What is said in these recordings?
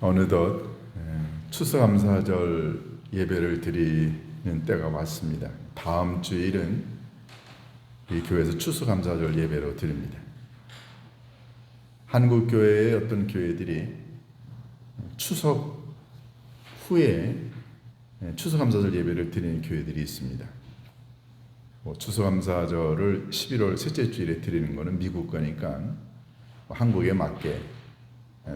어느덧 추수감사절 예배를 드리는 때가 왔습니다. 다음 주일은 이 교회에서 추수감사절 예배로 드립니다. 한국 교회의 어떤 교회들이 추석 후에 추수감사절 예배를 드리는 교회들이 있습니다. 추수감사절을 11월 셋째 주일에 드리는 것은 미국 거니까 한국에 맞게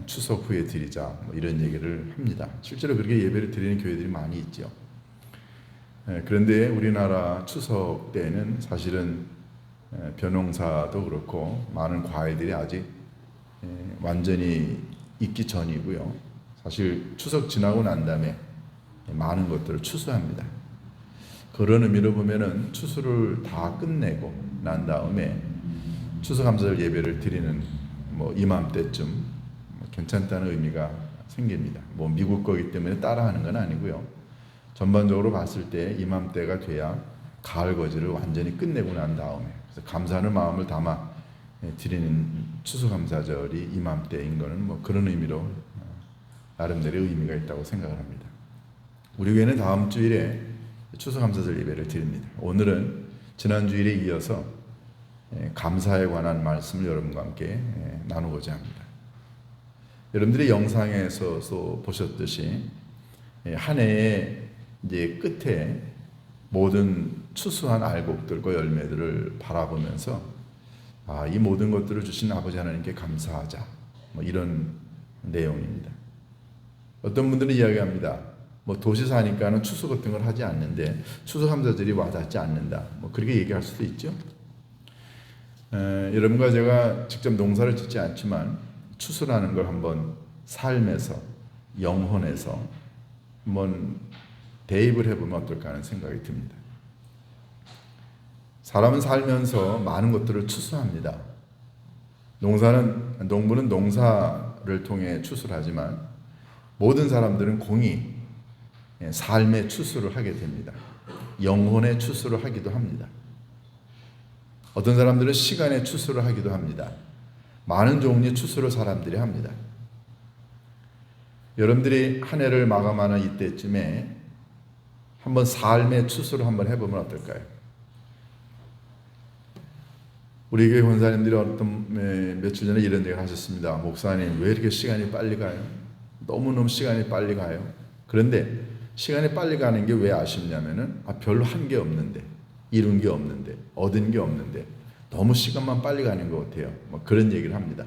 추석 후에 드리자 이런 얘기를 합니다. 실제로 그렇게 예배를 드리는 교회들이 많이 있죠. 그런데 우리나라 추석 때는 사실은 벼농사도 그렇고 많은 과일들이 아직 완전히 익기 전이고요. 사실 추석 지나고 난 다음에 많은 것들을 추수합니다. 그런 의미로 보면은 추수를 다 끝내고 난 다음에 추수감사절 예배를 드리는 이맘때쯤 괜찮다는 의미가 생깁니다. 미국 거기 때문에 따라하는 건 아니고요. 전반적으로 봤을 때 이맘때가 돼야 가을 거지를 완전히 끝내고 난 다음에 그래서 감사하는 마음을 담아 드리는 추수감사절이 이맘때인 거는 그런 의미로 나름대로 의미가 있다고 생각을 합니다. 우리 교회는 다음 주일에 추수감사절 예배를 드립니다. 오늘은 지난 주일에 이어서 감사에 관한 말씀을 여러분과 함께 나누고자 합니다. 여러분들이 영상에서 보셨듯이 한 해의 이제 끝에 모든 추수한 알곡들과 열매들을 바라보면서 이 모든 것들을 주신 아버지 하나님께 감사하자 이런 내용입니다. 어떤 분들은 이야기합니다. 도시 사니까는 추수 같은 걸 하지 않는데 추수감사절이 와닿지 않는다. 그렇게 얘기할 수도 있죠. 여러분과 제가 직접 농사를 짓지 않지만 추수라는 걸 한번 삶에서 영혼에서 한번 대입을 해보면 어떨까 하는 생각이 듭니다. 사람은 살면서 많은 것들을 추수합니다. 농부는 농사를 통해 추수를 하지만 모든 사람들은 공히 삶의 추수를 하게 됩니다. 영혼의 추수를 하기도 합니다. 어떤 사람들은 시간의 추수를 하기도 합니다. 많은 종류의 추수를 사람들이 합니다. 여러분들이 한 해를 마감하는 이때쯤에 한번 삶의 추수를 한번 해보면 어떨까요? 우리 교회 권사님들이 며칠 전에 이런 얘기를 하셨습니다. 목사님, 왜 이렇게 시간이 빨리 가요? 너무너무 시간이 빨리 가요. 그런데 시간이 빨리 가는 게 왜 아쉽냐면은 별로 한 게 없는데, 이룬 게 없는데, 얻은 게 없는데 너무 시간만 빨리 가는 것 같아요. 그런 얘기를 합니다.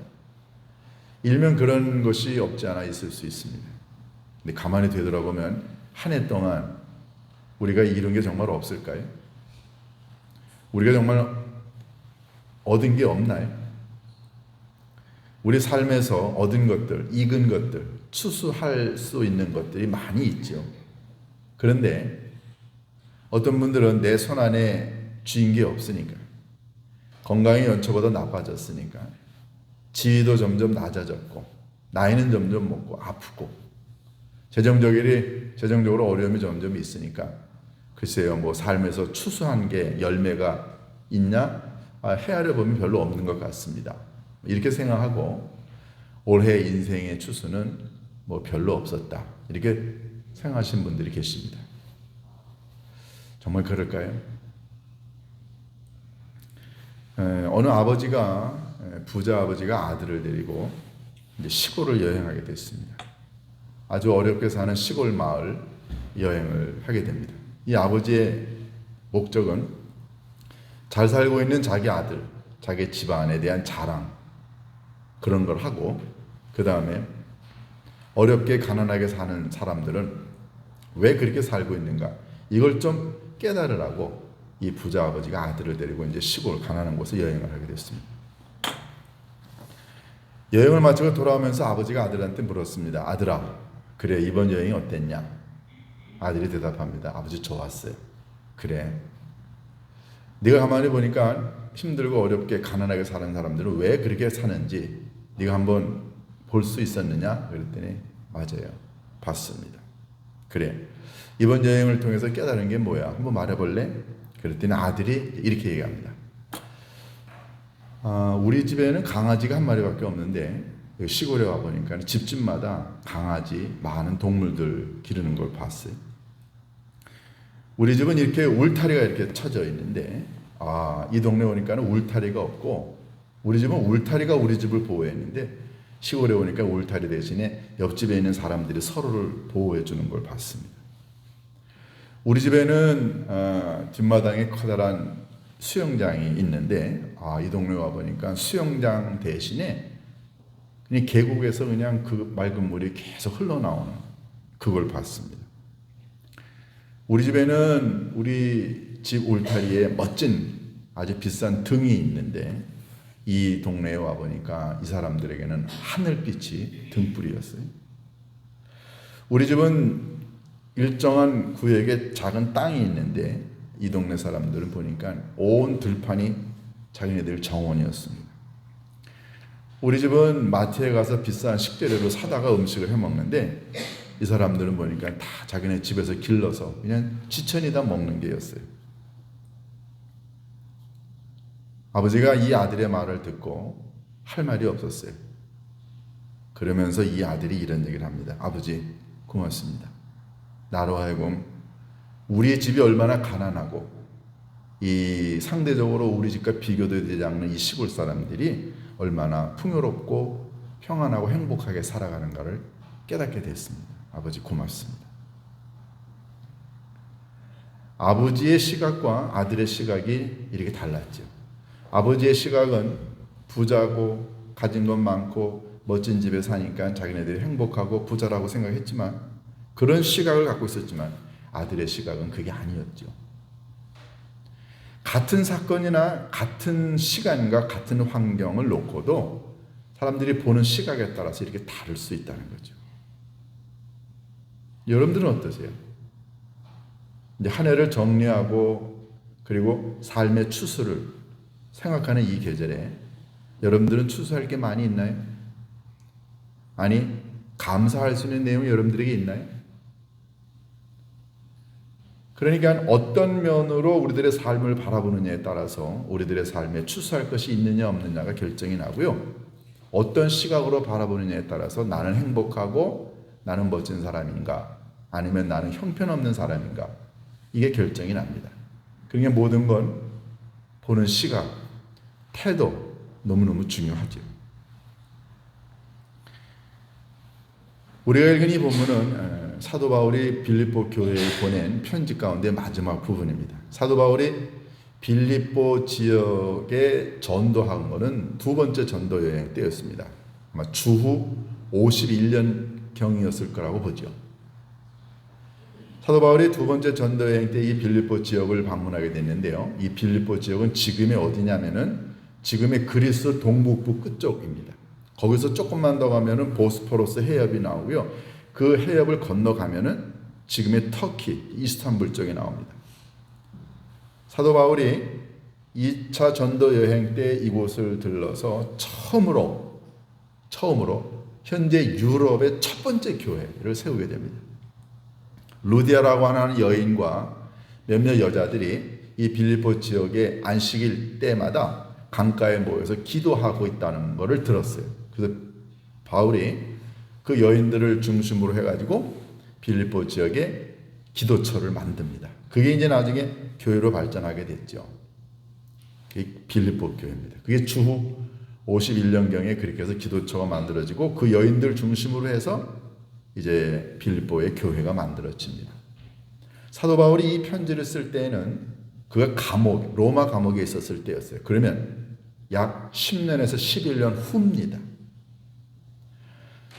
일면 그런 것이 없지 않아 있을 수 있습니다. 근데 가만히 되돌아보면 한 해 동안 우리가 이룬 게 정말 없을까요? 우리가 정말 얻은 게 없나요? 우리 삶에서 얻은 것들, 익은 것들, 추수할 수 있는 것들이 많이 있죠. 그런데 어떤 분들은 내 손 안에 쥐인 게 없으니까, 건강이 연초보다 나빠졌으니까, 지위도 점점 낮아졌고, 나이는 점점 먹고 아프고, 재정적으로 어려움이 점점 있으니까, 글쎄요, 삶에서 추수한 게 열매가 있냐? 헤아려 보면 별로 없는 것 같습니다. 이렇게 생각하고 올해 인생의 추수는 별로 없었다. 이렇게 생각하시는 분들이 계십니다. 정말 그럴까요? 어느 부자 아버지가 아들을 데리고 이제 시골을 여행하게 됐습니다. 아주 어렵게 사는 시골 마을 여행을 하게 됩니다. 이 아버지의 목적은 잘 살고 있는 자기 아들, 자기 집안에 대한 자랑, 그런 걸 하고, 그 다음에 어렵게 가난하게 사는 사람들은 왜 그렇게 살고 있는가, 이걸 좀 깨달으라고 이 부자 아버지가 아들을 데리고 이제 시골 가난한 곳에 여행을 하게 됐습니다. 여행을 마치고 돌아오면서 아버지가 아들한테 물었습니다. 아들아, 그래, 이번 여행이 어땠냐? 아들이 대답합니다. 아버지, 좋았어요. 그래, 네가 가만히 보니까 힘들고 어렵게 가난하게 사는 사람들은 왜 그렇게 사는지 네가 한번 볼 수 있었느냐? 그랬더니 맞아요, 봤습니다. 그래, 이번 여행을 통해서 깨달은 게 뭐야? 한번 말해볼래? 그랬더니 아들이 이렇게 얘기합니다. 우리 집에는 강아지가 한 마리밖에 없는데 시골에 와 보니까 집집마다 강아지, 많은 동물들 기르는 걸 봤어요. 우리 집은 이렇게 울타리가 이렇게 쳐져 있는데, 이 동네 오니까는 울타리가 없고, 우리 집은 울타리가 우리 집을 보호했는데, 시골에 오니까 울타리 대신에 옆집에 있는 사람들이 서로를 보호해 주는 걸 봤습니다. 우리 집에는 뒷마당에 커다란 수영장이 있는데, 이 동네 와 보니까 수영장 대신에 그냥 계곡에서 그냥 그 맑은 물이 계속 흘러나오는 그걸 봤습니다. 우리 집에는 우리 집 울타리에 멋진 아주 비싼 등이 있는데, 이 동네에 와 보니까 이 사람들에게는 하늘빛이 등불이었어요. 우리 집은 일정한 구역에 작은 땅이 있는데, 이 동네 사람들은 보니까 온 들판이 자기네들 정원이었습니다. 우리 집은 마트에 가서 비싼 식재료를 사다가 음식을 해 먹는데, 이 사람들은 보니까 다 자기네 집에서 길러서 그냥 지천이다 먹는 게였어요. 아버지가 이 아들의 말을 듣고 할 말이 없었어요. 그러면서 이 아들이 이런 얘기를 합니다. 아버지, 고맙습니다. 나로 하여금 우리의 집이 얼마나 가난하고 이 상대적으로 우리 집과 비교도 되지 않는 이 시골 사람들이 얼마나 풍요롭고 평안하고 행복하게 살아가는가를 깨닫게 됐습니다. 아버지, 고맙습니다. 아버지의 시각과 아들의 시각이 이렇게 달랐죠. 아버지의 시각은 부자고 가진 것 많고 멋진 집에 사니까 자기네들이 행복하고 부자라고 생각했지만, 그런 시각을 갖고 있었지만 아들의 시각은 그게 아니었죠. 같은 사건이나 같은 시간과 같은 환경을 놓고도 사람들이 보는 시각에 따라서 이렇게 다를 수 있다는 거죠. 여러분들은 어떠세요? 이제 한 해를 정리하고 그리고 삶의 추수를 생각하는 이 계절에 여러분들은 추수할 게 많이 있나요? 아니, 감사할 수 있는 내용이 여러분들에게 있나요? 그러니까 어떤 면으로 우리들의 삶을 바라보느냐에 따라서 우리들의 삶에 추수할 것이 있느냐 없느냐가 결정이 나고요. 어떤 시각으로 바라보느냐에 따라서 나는 행복하고 나는 멋진 사람인가, 아니면 나는 형편없는 사람인가, 이게 결정이 납니다. 그러니까 모든 건 보는 시각, 태도 너무너무 중요하죠. 우리가 읽은 이 본문은 사도 바울이 빌립보 교회에 보낸 편지 가운데 마지막 부분입니다. 사도 바울이 빌립보 지역에 전도한 것은 두 번째 전도 여행 때였습니다. 아마 주후 51년경이었을 거라고 보죠. 사도 바울이 두 번째 전도 여행 때 이 빌립보 지역을 방문하게 됐는데요. 이 빌립보 지역은 지금의 어디냐면은 지금의 그리스 동북부 끝쪽입니다. 거기서 조금만 더 가면은 보스포러스 해협이 나오고요. 그 해협을 건너가면은 지금의 터키, 이스탄불 쪽에 나옵니다. 사도 바울이 2차 전도 여행 때 이곳을 들러서 처음으로 현재 유럽의 첫 번째 교회를 세우게 됩니다. 루디아라고 하는 여인과 몇몇 여자들이 이 빌립보 지역의 안식일 때마다 강가에 모여서 기도하고 있다는 것을 들었어요. 그래서 바울이 그 여인들을 중심으로 해가지고 빌립보 지역에 기도처를 만듭니다. 그게 이제 나중에 교회로 발전하게 됐죠. 그게 빌립보 교회입니다. 그게 주후 51년경에 그렇게 해서 기도처가 만들어지고 그 여인들 중심으로 해서 이제 빌립보의 교회가 만들어집니다. 사도 바울이 이 편지를 쓸 때에는 그가 로마 감옥에 있었을 때였어요. 그러면 약 10년에서 11년 후입니다.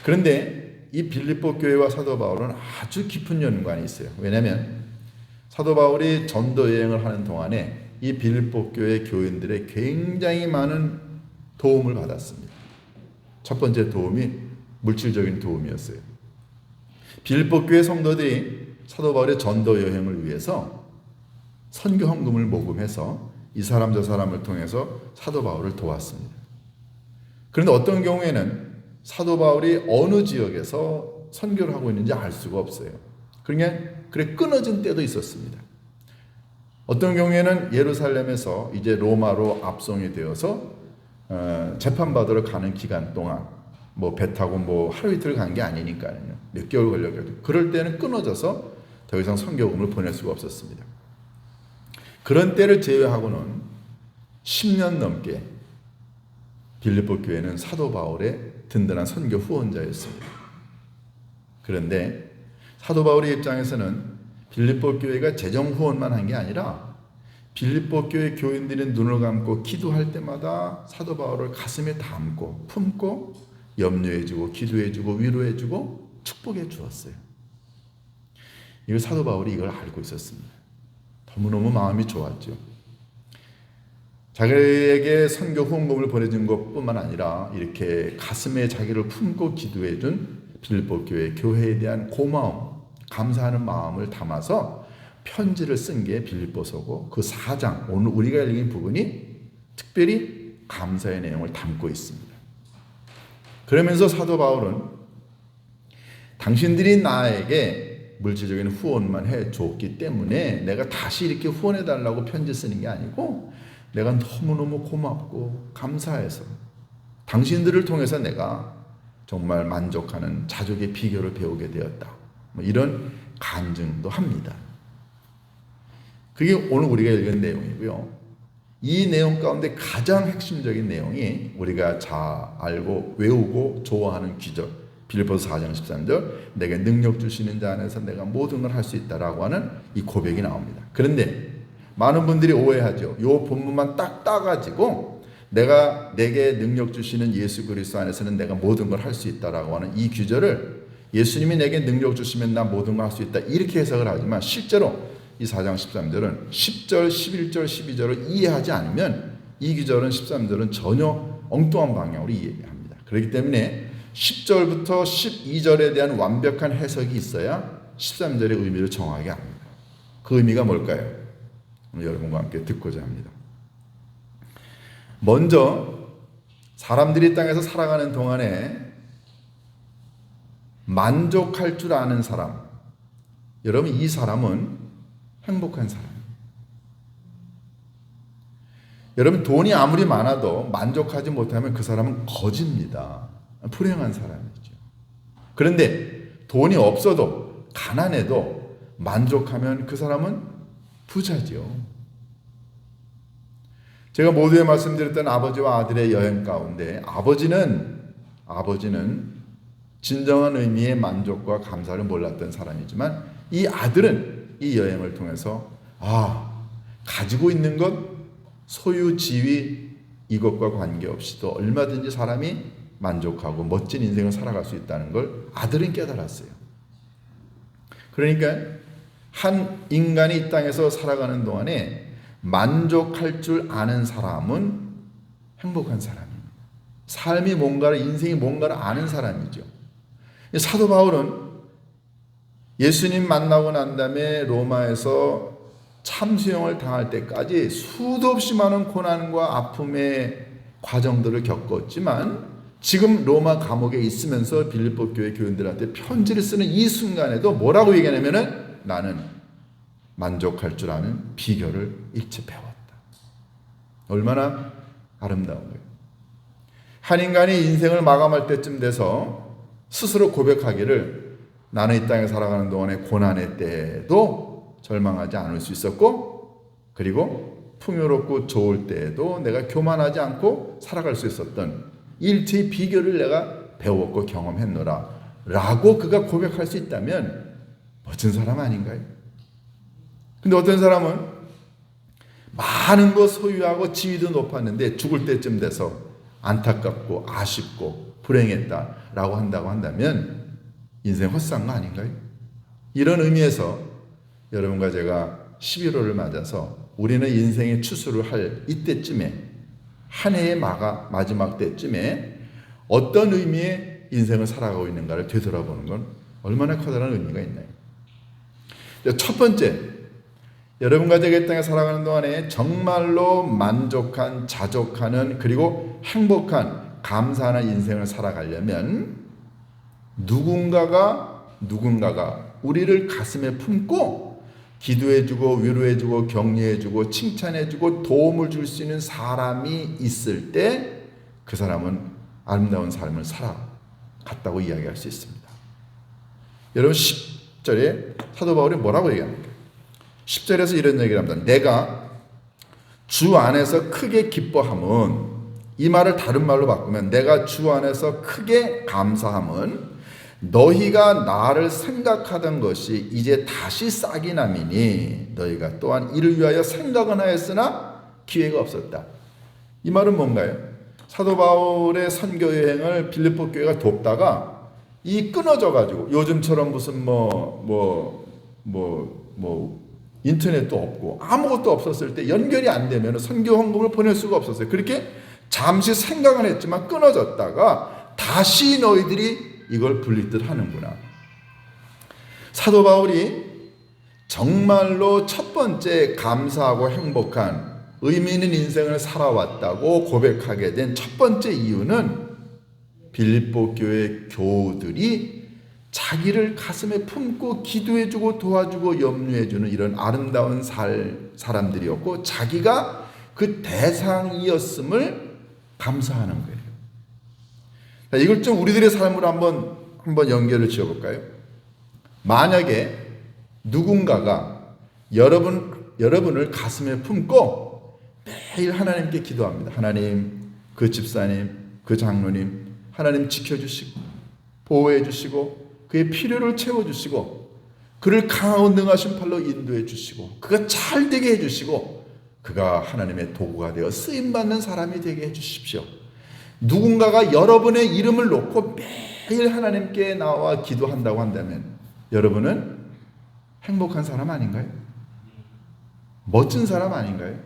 그런데 이 빌립보 교회와 사도 바울은 아주 깊은 연관이 있어요. 왜냐하면 사도 바울이 전도 여행을 하는 동안에 이 빌립보 교회 교인들의 굉장히 많은 도움을 받았습니다. 첫 번째 도움이 물질적인 도움이었어요. 빌립보 교회 성도들이 사도 바울의 전도 여행을 위해서 선교 헌금을 모금해서 이 사람 저 사람을 통해서 사도 바울을 도왔습니다. 그런데 어떤 경우에는 사도 바울이 어느 지역에서 선교를 하고 있는지 알 수가 없어요. 그래 끊어진 때도 있었습니다. 어떤 경우에는 예루살렘에서 이제 로마로 압송이 되어서 재판받으러 가는 기간 동안 뭐 배 타고 뭐 하루 이틀 간 게 아니니까요. 몇 개월 걸려가지고 그럴 때는 끊어져서 더 이상 선교금을 보낼 수가 없었습니다. 그런 때를 제외하고는 10년 넘게 빌립보 교회는 사도 바울의 든든한 선교 후원자였습니다. 그런데 사도 바울의 입장에서는 빌립보 교회가 재정 후원만 한 게 아니라 빌립보 교회 교인들이 눈을 감고 기도할 때마다 사도 바울을 가슴에 담고 품고 염려해주고 기도해주고 위로해주고 축복해 주었어요. 이걸 사도 바울이 이걸 알고 있었습니다. 너무너무 마음이 좋았죠. 자기에게 선교 후원금을 보내준 것뿐만 아니라 이렇게 가슴에 자기를 품고 기도해준 빌립보 교회에 대한 고마움, 감사하는 마음을 담아서 편지를 쓴 게 빌립보서고 그 4장, 오늘 우리가 읽은 부분이 특별히 감사의 내용을 담고 있습니다. 그러면서 사도 바울은 당신들이 나에게 물질적인 후원만 해줬기 때문에 내가 다시 이렇게 후원해달라고 편지 쓰는 게 아니고 내가 너무너무 고맙고 감사해서 당신들을 통해서 내가 정말 만족하는 자족의 비결을 배우게 되었다. 이런 간증도 합니다. 그게 오늘 우리가 읽은 내용이고요. 이 내용 가운데 가장 핵심적인 내용이 우리가 잘 알고 외우고 좋아하는 기절, 빌립보서 4장 13절, 내게 능력 주시는 자 안에서 내가 모든 걸 할 수 있다라고 하는 이 고백이 나옵니다. 그런데 많은 분들이 오해하죠. 이 본문만 딱 따가지고 내게 능력 주시는 예수 그리스도 안에서는 내가 모든 걸 할 수 있다라고 하는 이 규절을 예수님이 내게 능력 주시면 나 모든 걸 할 수 있다 이렇게 해석을 하지만 실제로 이 4장 13절은 10절, 11절, 12절을 이해하지 않으면 이 규절은 13절은 전혀 엉뚱한 방향으로 이해합니다. 그렇기 때문에 10절부터 12절에 대한 완벽한 해석이 있어야 13절의 의미를 정확하게 압니다. 그 의미가 뭘까요? 오늘 여러분과 함께 듣고자 합니다. 먼저 사람들이 땅에서 살아가는 동안에 만족할 줄 아는 사람, 여러분 이 사람은 행복한 사람입니다. 여러분 돈이 아무리 많아도 만족하지 못하면 그 사람은 거지입니다. 불행한 사람이죠. 그런데 돈이 없어도 가난해도 만족하면 그 사람은 부자죠. 제가 모두에 말씀드렸던 아버지와 아들의 여행 가운데 아버지는 진정한 의미의 만족과 감사를 몰랐던 사람이지만 이 아들은 이 여행을 통해서 가지고 있는 것, 소유, 지위 이것과 관계없이도 얼마든지 사람이 만족하고 멋진 인생을 살아갈 수 있다는 걸 아들은 깨달았어요. 그러니까 한 인간이 이 땅에서 살아가는 동안에 만족할 줄 아는 사람은 행복한 사람입니다. 삶이 뭔가를, 인생이 뭔가를 아는 사람이죠. 사도 바울은 예수님 만나고 난 다음에 로마에서 참수형을 당할 때까지 수도 없이 많은 고난과 아픔의 과정들을 겪었지만 지금 로마 감옥에 있으면서 빌립보 교회 교인들한테 편지를 쓰는 이 순간에도 뭐라고 얘기하냐면은 나는 만족할 줄 아는 비결을 일찍 배웠다. 얼마나 아름다운 거예요. 한 인간이 인생을 마감할 때쯤 돼서 스스로 고백하기를 나는 이 땅에 살아가는 동안에 고난의 때에도 절망하지 않을 수 있었고 그리고 풍요롭고 좋을 때에도 내가 교만하지 않고 살아갈 수 있었던 일체의 비결을 내가 배웠고 경험했노라 라고 그가 고백할 수 있다면 멋진 사람 아닌가요? 근데 어떤 사람은 많은 거 소유하고 지위도 높았는데 죽을 때쯤 돼서 안타깝고 아쉽고 불행했다라고 한다면 인생 헛산 거 아닌가요? 이런 의미에서 여러분과 제가 11월을 맞아서 우리는 인생의 추수를 할 이때쯤에 한 해의 마지막 때쯤에 어떤 의미의 인생을 살아가고 있는가를 되돌아보는 건 얼마나 커다란 의미가 있나요? 첫 번째, 여러분과 제가 이 땅에 살아가는 동안에 정말로 만족한, 자족하는 그리고 행복한, 감사하는 인생을 살아가려면 누군가가 우리를 가슴에 품고 기도해주고 위로해주고 격려해주고 칭찬해주고 도움을 줄 수 있는 사람이 있을 때 그 사람은 아름다운 삶을 살아 같다고 이야기할 수 있습니다. 여러분 10절에 사도 바울이 뭐라고 얘기합니까? 10절에서 이런 얘기를 합니다. 내가 주 안에서 크게 기뻐함은, 이 말을 다른 말로 바꾸면 내가 주 안에서 크게 감사함은 너희가 나를 생각하던 것이 이제 다시 싹이 남이니 너희가 또한 이를 위하여 생각은 하였으나 기회가 없었다. 이 말은 뭔가요? 사도 바울의 선교 여행을 빌립보 교회가 돕다가 이 끊어져 가지고, 요즘처럼 무슨 인터넷도 없고 아무것도 없었을 때 연결이 안 되면 선교 헌금을 보낼 수가 없었어요. 그렇게 잠시 생각은 했지만 끊어졌다가 다시 너희들이 이걸 불리듯 하는구나. 사도 바울이 정말로 첫 번째 감사하고 행복한 의미 있는 인생을 살아왔다고 고백하게 된 첫 번째 이유는 빌립보 교회 교우들이 자기를 가슴에 품고 기도해주고 도와주고 염려해주는 이런 아름다운 사람들이었고, 자기가 그 대상이었음을 감사하는 거예요. 자, 이걸 좀 우리들의 삶으로 한번 연결을 지어볼까요? 만약에 누군가가 여러분을 가슴에 품고 매일 하나님께 기도합니다. 하나님, 그 집사님, 그 장로님, 하나님 지켜주시고 보호해주시고 그의 필요를 채워주시고 그를 강하고 능하신 팔로 인도해 주시고 그가 잘 되게 해주시고 그가 하나님의 도구가 되어 쓰임받는 사람이 되게 해주십시오. 누군가가 여러분의 이름을 놓고 매일 하나님께 나와 기도한다고 한다면 여러분은 행복한 사람 아닌가요? 멋진 사람 아닌가요?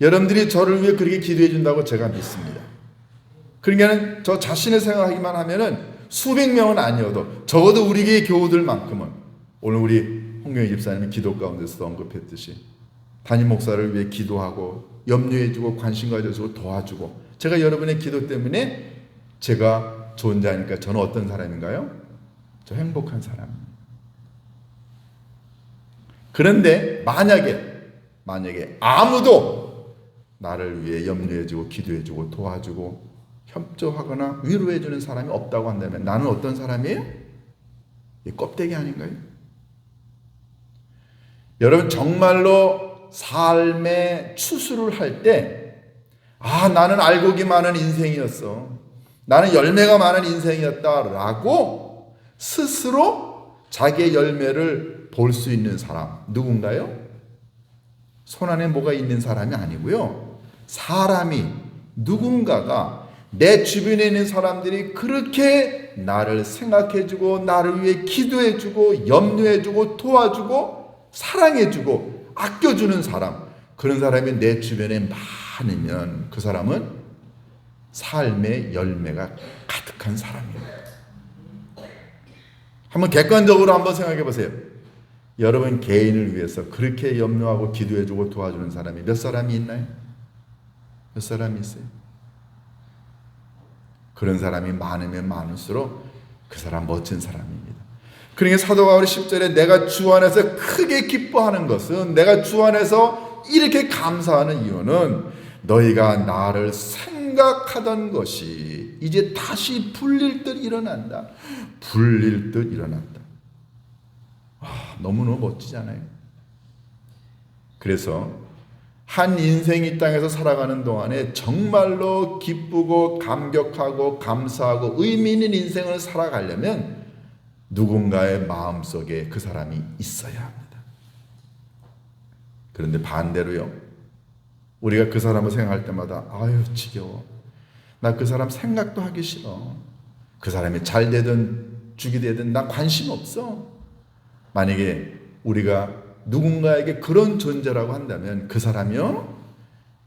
여러분들이 저를 위해 그렇게 기도해 준다고 제가 믿습니다. 그러니까 저 자신을 생각하기만 하면은 수백 명은 아니어도 적어도 우리 교우들만큼은, 오늘 우리 홍경희 집사님이 기도 가운데서 언급했듯이 담임 목사를 위해 기도하고 염려해주고 관심 가져주고 도와주고, 제가 여러분의 기도 때문에 제가 존재하니까 저는 어떤 사람인가요? 저 행복한 사람입니다. 그런데 만약에 아무도 나를 위해 염려해주고 기도해주고 도와주고 협조하거나 위로해주는 사람이 없다고 한다면 나는 어떤 사람이에요? 이 껍데기 아닌가요? 여러분, 정말로 삶의 추수를 할 때, 나는 알곡이 많은 인생이었어, 나는 열매가 많은 인생이었다라고 스스로 자기의 열매를 볼 수 있는 사람 누군가요? 손 안에 뭐가 있는 사람이 아니고요, 누군가가 내 주변에 있는 사람들이 그렇게 나를 생각해주고 나를 위해 기도해주고 염려해주고 도와주고 사랑해주고 아껴주는 사람, 그런 사람이 내 주변에 많으면 그 사람은 삶의 열매가 가득한 사람입니다. 한번 객관적으로 한번 생각해 보세요. 여러분 개인을 위해서 그렇게 염려하고 기도해주고 도와주는 사람이 몇 사람이 있나요? 몇 사람이 있어요? 그런 사람이 많으면 많을수록 그 사람 멋진 사람입니다. 그러니까 사도 바울이 10절에 내가 주 안에서 크게 기뻐하는 것은, 내가 주 안에서 이렇게 감사하는 이유는 너희가 나를 생각하던 것이 이제 다시 불릴 듯 일어난다. 불릴 듯 일어난다. 너무너무 멋지잖아요. 그래서 한 인생이 이 땅에서 살아가는 동안에 정말로 기쁘고 감격하고 감사하고 의미 있는 인생을 살아가려면 누군가의 마음속에 그 사람이 있어야 합니다. 그런데 반대로요, 우리가 그 사람을 생각할 때마다 아유 지겨워, 나 그 사람 생각도 하기 싫어, 그 사람이 잘 되든 죽이 되든 나 관심 없어. 만약에 우리가 누군가에게 그런 존재라고 한다면 그 사람이요,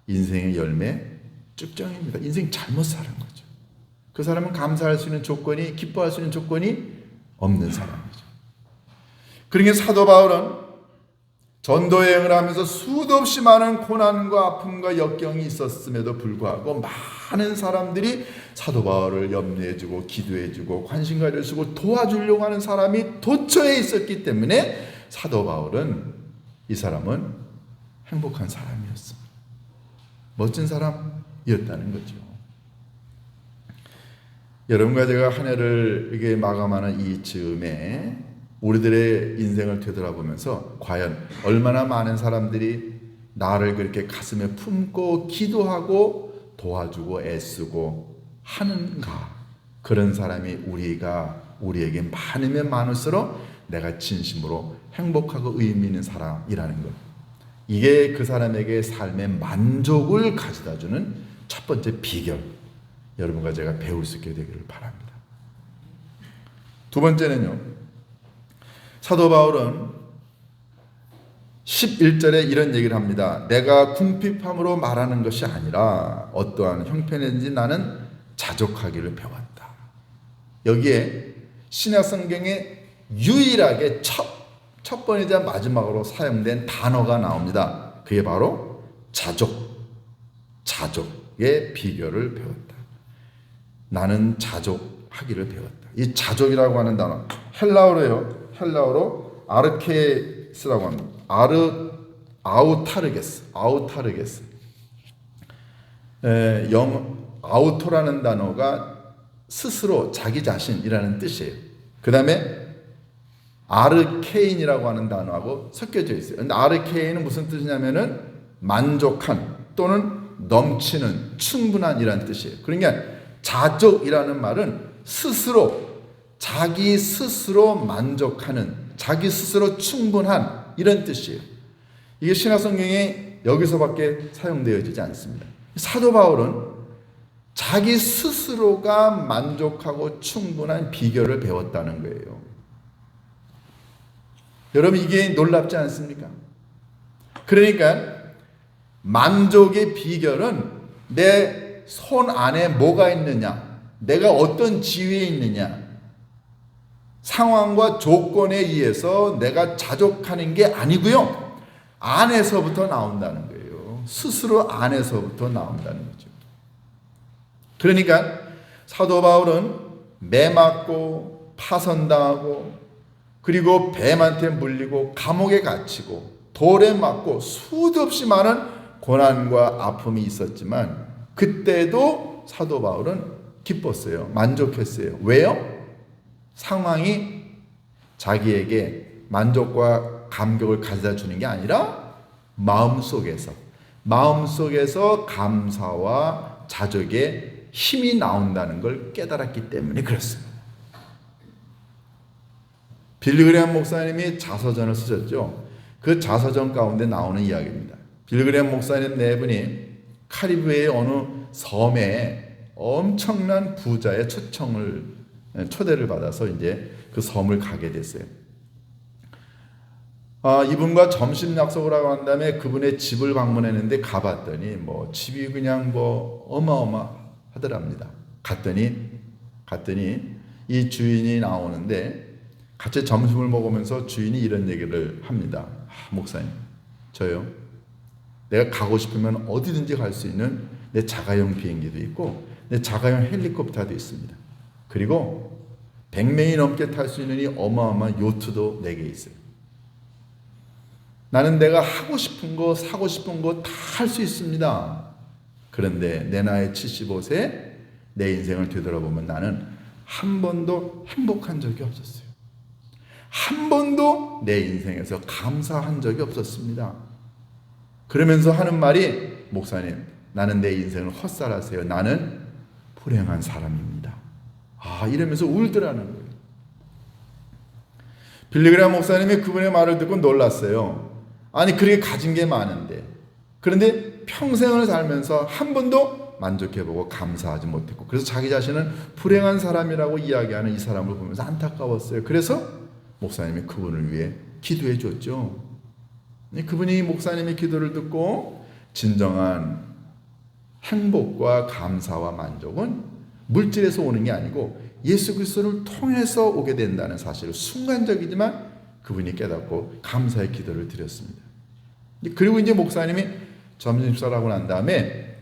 인생의 열매 쭉정입니다. 인생 잘못 사는 거죠. 그 사람은 감사할 수 있는 조건이, 기뻐할 수 있는 조건이 없는 사람이죠. 그러니까 사도 바울은 전도 여행을 하면서 수도 없이 많은 고난과 아픔과 역경이 있었음에도 불구하고 많은 사람들이 사도 바울을 염려해주고 기도해주고 관심 가져주고 도와주려고 하는 사람이 도처에 있었기 때문에 사도 바울은, 이 사람은 행복한 사람이었습니다. 멋진 사람이었다는 거죠. 여러분과 제가 한 해를 이렇게 마감하는 이 즈음에 우리들의 인생을 되돌아보면서 과연 얼마나 많은 사람들이 나를 그렇게 가슴에 품고 기도하고 도와주고 애쓰고 하는가. 그런 사람이 우리에게 많으면 많을수록 내가 진심으로 행복하고 의미 있는 사람이라는 것. 이게 그 사람에게 삶의 만족을 가져다주는 첫 번째 비결. 여러분과 제가 배울 수 있게 되기를 바랍니다. 두 번째는요. 사도 바울은 11절에 이런 얘기를 합니다. 내가 궁핍함으로 말하는 것이 아니라 어떠한 형편인지 나는 자족하기를 배웠다. 여기에 신약 성경에 유일하게 첫 번이자 마지막으로 사용된 단어가 나옵니다. 그게 바로 자족의 비결을 배웠다. 나는 자족하기를 배웠다. 이 자족이라고 하는 단어 헬라어로 아르케스라고 합니다. 아우타르게스. 아우토라는 단어가 스스로 자기 자신이라는 뜻이에요. 그 다음에 아르케인이라고 하는 단어하고 섞여져 있어요. 근데 아르케인은 무슨 뜻이냐면은 만족한 또는 넘치는 충분한 이라는 뜻이에요. 그러니까 자족이라는 말은 자기 스스로 만족하는, 자기 스스로 충분한 이런 뜻이에요. 이게 신약 성경에 여기서밖에 사용되어지지 않습니다. 사도 바울은 자기 스스로가 만족하고 충분한 비결을 배웠다는 거예요. 여러분 이게 놀랍지 않습니까? 그러니까 만족의 비결은 내 손 안에 뭐가 있느냐, 내가 어떤 지위에 있느냐, 상황과 조건에 의해서 내가 자족하는 게 아니고요. 안에서부터 나온다는 거예요. 스스로 안에서부터 나온다는 거죠. 그러니까 사도 바울은 매 맞고 파선당하고 그리고 뱀한테 물리고 감옥에 갇히고 돌에 맞고 수도 없이 많은 고난과 아픔이 있었지만 그때도 사도 바울은 기뻤어요. 만족했어요. 왜요? 상황이 자기에게 만족과 감격을 가져다 주는 게 아니라 마음속에서 감사와 자족의 힘이 나온다는 걸 깨달았기 때문에 그렇습니다. 빌리 그레이엄 목사님이 자서전을 쓰셨죠. 그 자서전 가운데 나오는 이야기입니다. 빌리 그레이엄 목사님 네 분이 카리브해의 어느 섬에 엄청난 부자의 초대를 받아서 이제 그 섬을 가게 됐어요. 이분과 점심 약속을 하고 난 다음에 그분의 집을 방문했는데 가봤더니 집이 그냥 어마어마하더랍니다. 갔더니 이 주인이 나오는데 같이 점심을 먹으면서 주인이 이런 얘기를 합니다. 목사님, 저요. 내가 가고 싶으면 어디든지 갈 수 있는 내 자가용 비행기도 있고 내 자가용 헬리콥터도 있습니다. 그리고 100명이 넘게 탈 수 있는 이 어마어마한 요트도 내게 있어요. 나는 내가 하고 싶은 거 사고 싶은 거 다 할 수 있습니다. 그런데 내 나이 75세 내 인생을 되돌아보면 나는 한 번도 행복한 적이 없었어요. 한 번도 내 인생에서 감사한 적이 없었습니다. 그러면서 하는 말이 목사님, 나는 내 인생을 헛살았어요. 나는 불행한 사람입니다. 이러면서 울더라는 거예요. 빌리 그레이엄 목사님이 그분의 말을 듣고 놀랐어요. 아니 그렇게 가진 게 많은데 그런데 평생을 살면서 한 번도 만족해보고 감사하지 못했고 그래서 자기 자신은 불행한 사람이라고 이야기하는 이 사람을 보면서 안타까웠어요. 그래서 목사님이 그분을 위해 기도해 줬죠. 그분이 목사님의 기도를 듣고 진정한 행복과 감사와 만족은 물질에서 오는 게 아니고 예수 그리스도를 통해서 오게 된다는 사실을 순간적이지만 그분이 깨닫고 감사의 기도를 드렸습니다. 그리고 이제 목사님이 점심식사를 하고 난 다음에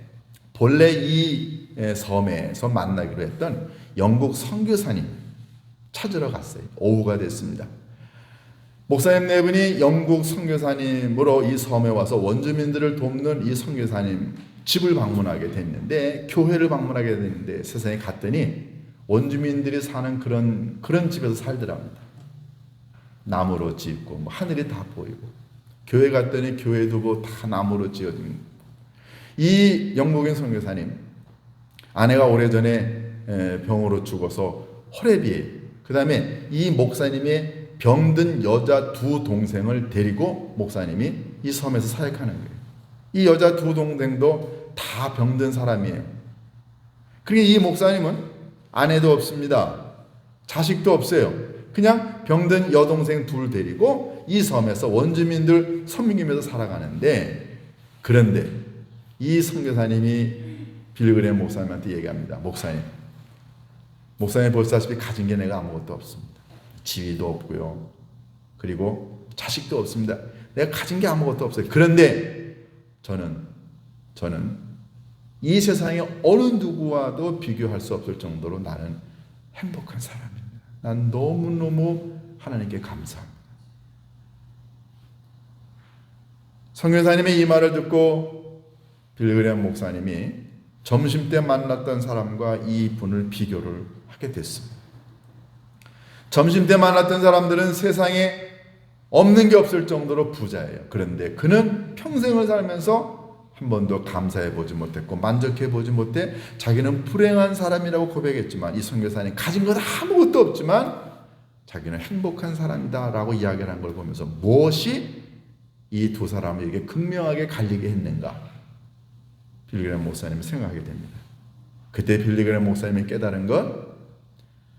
본래 이 섬에서 만나기로 했던 영국 선교사님 찾으러 갔어요. 오후가 됐습니다. 목사님 네 분이 영국 선교사님으로 이 섬에 와서 원주민들을 돕는 이 선교사님 집을 방문하게 됐는데 교회를 방문하게 됐는데 세상에 갔더니 원주민들이 사는 그런 집에서 살더랍니다. 나무로 짓고 뭐 하늘이 다 보이고 교회 갔더니 교회도 뭐 다 나무로 지어진. 이 영목인 선교사님 아내가 오래전에 병으로 죽어서 호레비에, 그 다음에 이 목사님의 병든 여자 두 동생을 데리고 목사님이 이 섬에서 사역하는 거예요. 이 여자 두 동생도 다 병든 사람이에요. 그러니까 이 목사님은 아내도 없습니다. 자식도 없어요. 그냥 병든 여동생 둘 데리고 이 섬에서 원주민들 섬기면서 살아가는데, 그런데 이 선교사님이 빌그레 목사님한테 얘기합니다. 목사님 보시다시피 가진 게 내가 아무것도 없습니다. 지위도 없고요. 그리고 자식도 없습니다. 내가 가진 게 아무것도 없어요. 그런데 저는 이 세상에 어느 누구와도 비교할 수 없을 정도로 나는 행복한 사람입니다. 난 너무너무 하나님께 감사합니다. 선교사님의 이 말을 듣고 빌그레 목사님이 점심때 만났던 사람과 이 분을 비교를 하게 됐습니다. 점심때 만났던 사람들은 세상에 없는 게 없을 정도로 부자예요. 그런데 그는 평생을 살면서 한 번도 감사해 보지 못했고 만족해 보지 못해 자기는 불행한 사람이라고 고백했지만, 이 선교사님 가진 건 아무것도 없지만 자기는 행복한 사람이다 라고 이야기를 한 걸 보면서 무엇이 이 두 사람에게 극명하게 갈리게 했는가, 빌그레 목사님이 생각하게 됩니다. 그때 빌그레 목사님이 깨달은 건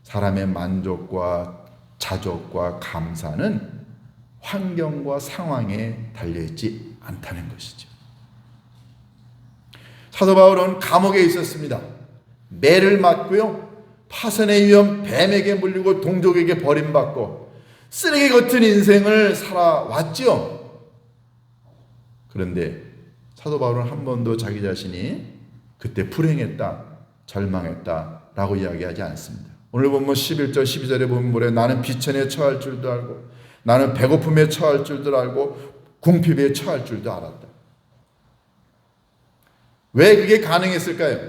사람의 만족과 자족과 감사는 환경과 상황에 달려있지 않다는 것이죠. 사도 바울은 감옥에 있었습니다. 매를 맞고요, 파선의 위험, 뱀에게 물리고 동족에게 버림받고 쓰레기 같은 인생을 살아왔지요. 그런데 사도 바울은 한 번도 자기 자신이 그때 불행했다, 절망했다라고 이야기하지 않습니다. 오늘 보면 11절 12절에 보면 뭐래요? 나는 비천에 처할 줄도 알고 나는 배고픔에 처할 줄도 알고 궁핍에 처할 줄도 알았다. 왜 그게 가능했을까요?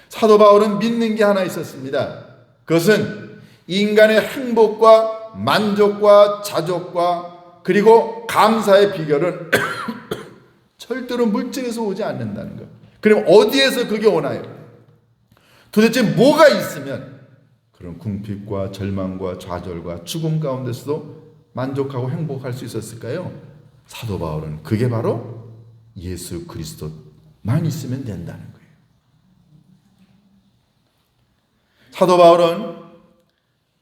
사도 바울은 믿는 게 하나 있었습니다. 그것은 인간의 행복과 만족과 자족과 그리고 감사의 비결은 절대로 물질에서 오지 않는다는 것. 그럼 어디에서 그게 오나요? 도대체 뭐가 있으면 그런 궁핍과 절망과 좌절과 죽음 가운데서도 만족하고 행복할 수 있었을까요? 사도 바울은 그게 바로 예수 그리스도만 있으면 된다는 거예요. 사도 바울은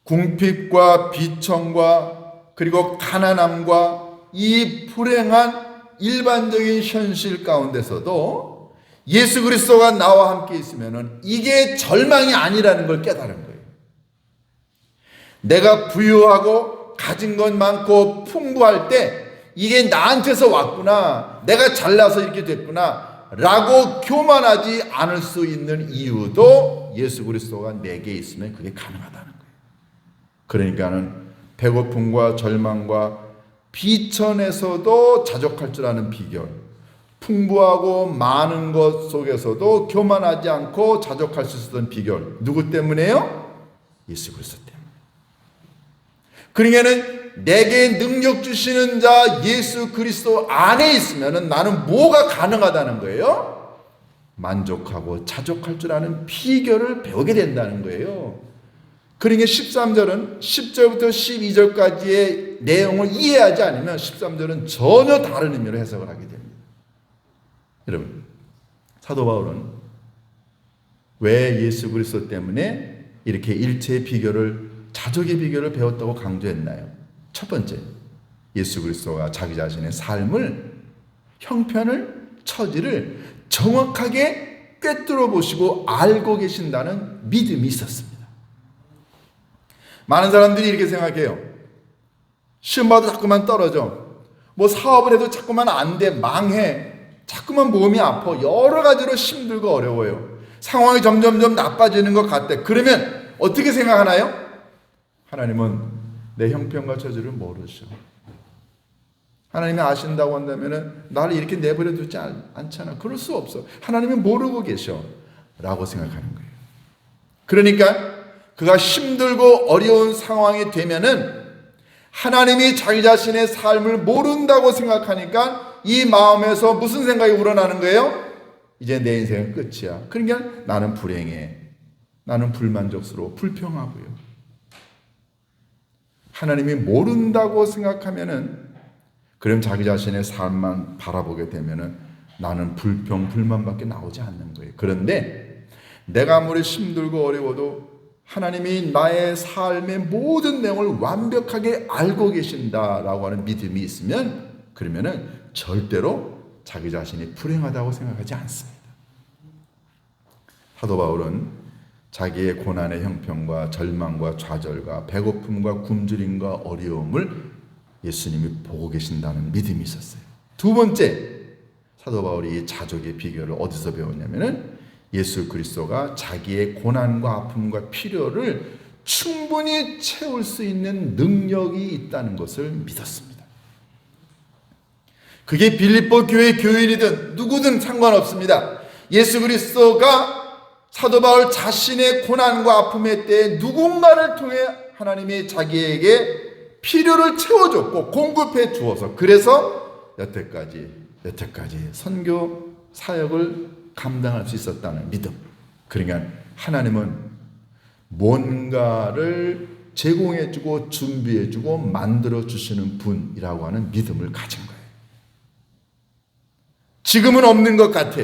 궁핍과 비천과 그리고 가난함과 이 불행한 일반적인 현실 가운데서도 예수 그리스도가 나와 함께 있으면 이게 절망이 아니라는 걸 깨달은 거예요. 내가 부유하고 가진 것 많고 풍부할 때 이게 나한테서 왔구나, 내가 잘나서 이렇게 됐구나 라고 교만하지 않을 수 있는 이유도 예수 그리스도가 내게 있으면 그게 가능하다는 거예요. 그러니까는 배고픔과 절망과 비천에서도 자족할 줄 아는 비결, 풍부하고 많은 것 속에서도 교만하지 않고 자족할 수 있었던 비결, 누구 때문에요? 예수 그리스도 때문에. 그러니까는 내게 능력 주시는 자 예수 그리스도 안에 있으면 나는 뭐가 가능하다는 거예요? 만족하고 자족할 줄 아는 비결을 배우게 된다는 거예요. 그러니까 13절은 10절부터 12절까지의 내용을 이해하지 않으면 13절은 전혀 다른 의미로 해석을 하게 됩니다. 여러분, 사도 바울은 왜 예수 그리스도 때문에 이렇게 일체의 비결을, 자족의 비결을 배웠다고 강조했나요? 첫 번째, 예수 그리스도가 자기 자신의 삶을, 형편을, 처지를 정확하게 꿰뚫어 보시고 알고 계신다는 믿음이 있었습니다. 많은 사람들이 이렇게 생각해요. 시험 봐도 자꾸만 떨어져, 뭐 사업을 해도 자꾸만 안 돼, 망해, 자꾸만 몸이 아파, 여러 가지로 힘들고 어려워요. 상황이 점점점 나빠지는 것 같대. 그러면 어떻게 생각하나요? 하나님은 내 형편과 처지를 모르셔. 하나님이 아신다고 한다면 나를 이렇게 내버려 두지 않잖아. 그럴 수 없어. 하나님은 모르고 계셔 라고 생각하는 거예요. 그러니까 그가 힘들고 어려운 상황이 되면은 하나님이 자기 자신의 삶을 모른다고 생각하니까 이 마음에서 무슨 생각이 우러나는 거예요? 이제 내 인생은 끝이야. 그러니까 나는 불행해. 나는 불만족스러워. 불평하고요. 하나님이 모른다고 생각하면은 그럼 자기 자신의 삶만 바라보게 되면은 나는 불평, 불만밖에 나오지 않는 거예요. 그런데 내가 아무리 힘들고 어려워도 하나님이 나의 삶의 모든 내용을 완벽하게 알고 계신다라고 하는 믿음이 있으면 그러면은 절대로 자기 자신이 불행하다고 생각하지 않습니다. 사도 바울은 자기의 고난의 형편과 절망과 좌절과 배고픔과 굶주림과 어려움을 예수님이 보고 계신다는 믿음이 있었어요. 두 번째, 사도 바울이 자족의 비결을 어디서 배웠냐면은 예수 그리스도가 자기의 고난과 아픔과 필요를 충분히 채울 수 있는 능력이 있다는 것을 믿었습니다. 그게 빌립보 교회 교인이든 누구든 상관없습니다. 예수 그리스도가 사도 바울 자신의 고난과 아픔의 때에 누군가를 통해 하나님이 자기에게 필요를 채워줬고 공급해 주어서 그래서 여태까지 선교 사역을 감당할 수 있었다는 믿음. 그러니까 하나님은 뭔가를 제공해주고 준비해주고 만들어주시는 분이라고 하는 믿음을 가진 거예요. 지금은 없는 것 같아.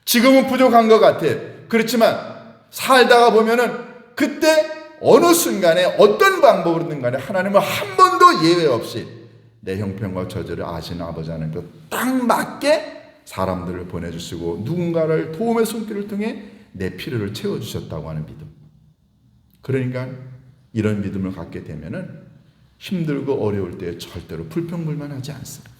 지금은 부족한 것 같아. 그렇지만 살다가 보면은 그때 어느 순간에 어떤 방법으로든 간에 하나님은 한 번도 예외 없이 내 형편과 처지를 아시는 아버지 하나님께 딱 맞게 사람들을 보내주시고 누군가를 도움의 손길을 통해 내 필요를 채워주셨다고 하는 믿음. 그러니까 이런 믿음을 갖게 되면은 힘들고 어려울 때 절대로 불평불만하지 않습니다.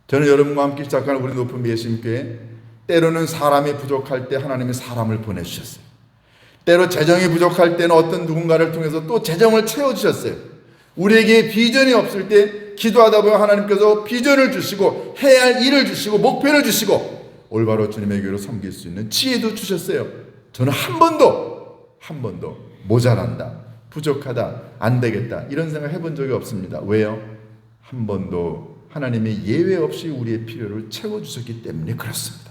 저는 여러분과 함께 시작하는 우리 높은 예수님께 때로는 사람이 부족할 때 하나님이 사람을 보내주셨어요. 때로 재정이 부족할 때는 어떤 누군가를 통해서 또 재정을 채워주셨어요. 우리에게 비전이 없을 때 기도하다 보면 하나님께서 비전을 주시고 해야 할 일을 주시고 목표를 주시고 올바로 주님의 교회를 섬길 수 있는 지혜도 주셨어요. 저는 한 번도 모자란다, 부족하다, 안 되겠다 이런 생각 해본 적이 없습니다. 왜요? 한 번도 하나님이 예외 없이 우리의 필요를 채워주셨기 때문에 그렇습니다.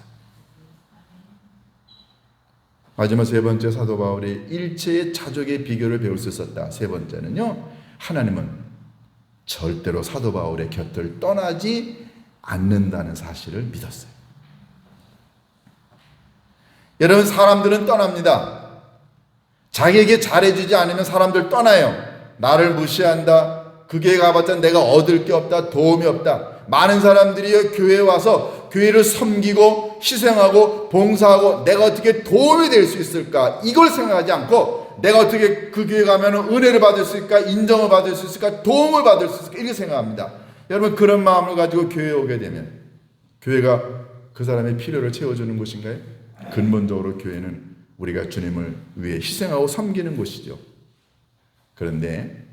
마지막 세 번째, 사도 바울이 일체의 자족의 비결을 배울 수 있었다. 세 번째는요, 하나님은 절대로 사도 바울의 곁을 떠나지 않는다는 사실을 믿었어요. 여러분, 사람들은 떠납니다. 자기에게 잘해주지 않으면 사람들 떠나요. 나를 무시한다. 그 교회 가봤자 내가 얻을 게 없다. 도움이 없다. 많은 사람들이 교회에 와서 교회를 섬기고 희생하고 봉사하고 내가 어떻게 도움이 될 수 있을까? 이걸 생각하지 않고 내가 어떻게 그 교회 가면 은혜를 받을 수 있을까? 인정을 받을 수 있을까? 도움을 받을 수 있을까? 이렇게 생각합니다. 여러분, 그런 마음을 가지고 교회에 오게 되면 교회가 그 사람의 필요를 채워주는 곳인가요? 근본적으로 교회는 우리가 주님을 위해 희생하고 섬기는 곳이죠. 그런데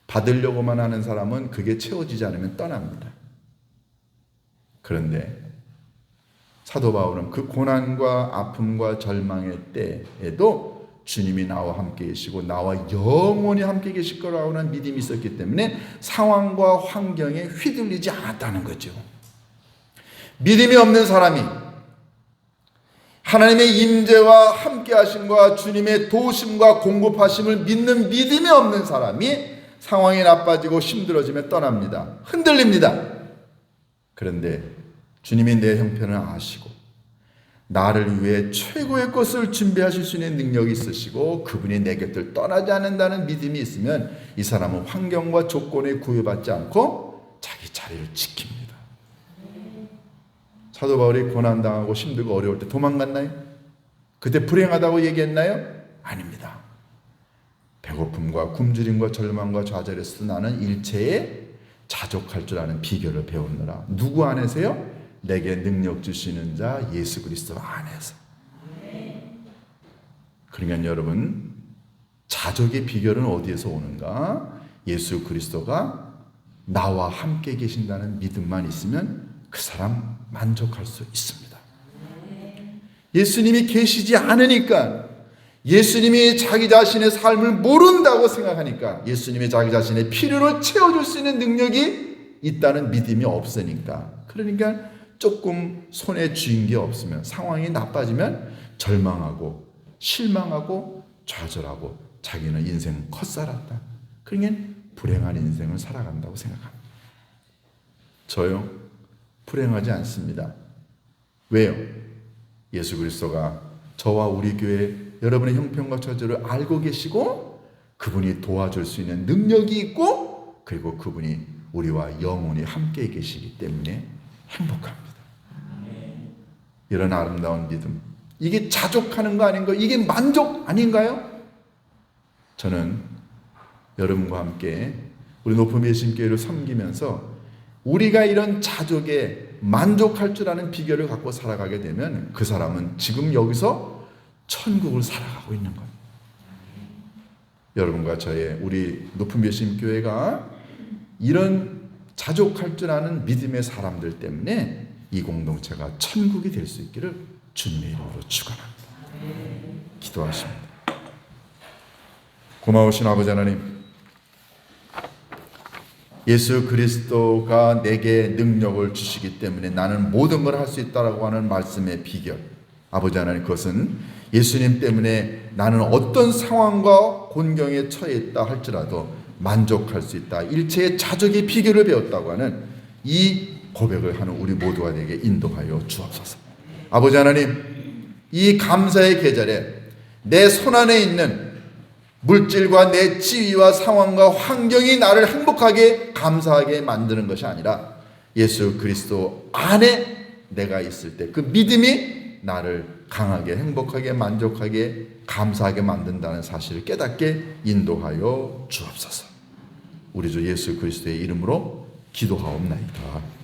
받으려고만 하는 사람은 그게 채워지지 않으면 떠납니다. 그런데 사도 바울은 그 고난과 아픔과 절망의 때에도 주님이 나와 함께 계시고 나와 영원히 함께 계실 거라고 하는 믿음이 있었기 때문에 상황과 환경에 휘둘리지 않았다는 거죠. 믿음이 없는 사람이 하나님의 임재와 함께 하심과 주님의 도우심과 공급하심을 믿는 믿음이 없는 사람이 상황이 나빠지고 힘들어지면 떠납니다. 흔들립니다. 그런데 주님이 내 형편을 아시고 나를 위해 최고의 것을 준비하실 수 있는 능력이 있으시고 그분이 내 곁을 떠나지 않는다는 믿음이 있으면 이 사람은 환경과 조건에 구애받지 않고 자기 자리를 지킵니다. 사도 바울이 고난당하고 힘들고 어려울 때 도망갔나요? 그때 불행하다고 얘기했나요? 아닙니다. 배고픔과 굶주림과 절망과 좌절에서 나는 일체에 자족할 줄 아는 비결을 배우느라. 누구 안에서요? 내게 능력 주시는 자 예수 그리스도 안에서. 그러니까 여러분, 자족의 비결은 어디에서 오는가? 예수 그리스도가 나와 함께 계신다는 믿음만 있으면 그 사람 만족할 수 있습니다. 예수님이 계시지 않으니까, 예수님이 자기 자신의 삶을 모른다고 생각하니까, 예수님이 자기 자신의 필요를 채워줄 수 있는 능력이 있다는 믿음이 없으니까, 그러니까 조금 손에 쥐인 게 없으면, 상황이 나빠지면 절망하고 실망하고 좌절하고 자기는 인생 컷살았다, 그러니까 불행한 인생을 살아간다고 생각합니다. 저요? 불행하지 않습니다. 왜요? 예수 그리스도가 저와 우리 교회 여러분의 형편과 처지를 알고 계시고 그분이 도와줄 수 있는 능력이 있고 그리고 그분이 우리와 영원히 함께 계시기 때문에 행복합니다. 이런 아름다운 믿음, 이게 자족하는 거 아닌가요? 이게 만족 아닌가요? 저는 여러분과 함께 우리 높은 예수님교회를 섬기면서 우리가 이런 자족에 만족할 줄 아는 비결을 갖고 살아가게 되면 그 사람은 지금 여기서 천국을 살아가고 있는 겁니다. 여러분과 저의 우리 높은 예수님교회가 이런 자족할 줄 아는 믿음의 사람들 때문에 이 공동체가 천국이 될 수 있기를 주님의 이름으로 축원합니다. 기도하십니다. 고마우신 아버지 하나님, 예수 그리스도가 내게 능력을 주시기 때문에 나는 모든 걸 할 수 있다라고 하는 말씀의 비결, 아버지 하나님, 그것은 예수님 때문에 나는 어떤 상황과 곤경에 처해 있다 할지라도 만족할 수 있다, 일체의 자족의 비결을 배웠다고 하는 이 고백을 하는 우리 모두가 되게 인도하여 주옵소서. 아버지 하나님, 이 감사의 계절에 내 손안에 있는 물질과 내 지위와 상황과 환경이 나를 행복하게 감사하게 만드는 것이 아니라 예수 그리스도 안에 내가 있을 때 그 믿음이 나를 강하게 행복하게 만족하게 감사하게 만든다는 사실을 깨닫게 인도하여 주옵소서. 우리 주 예수 그리스도의 이름으로 기도하옵나이다.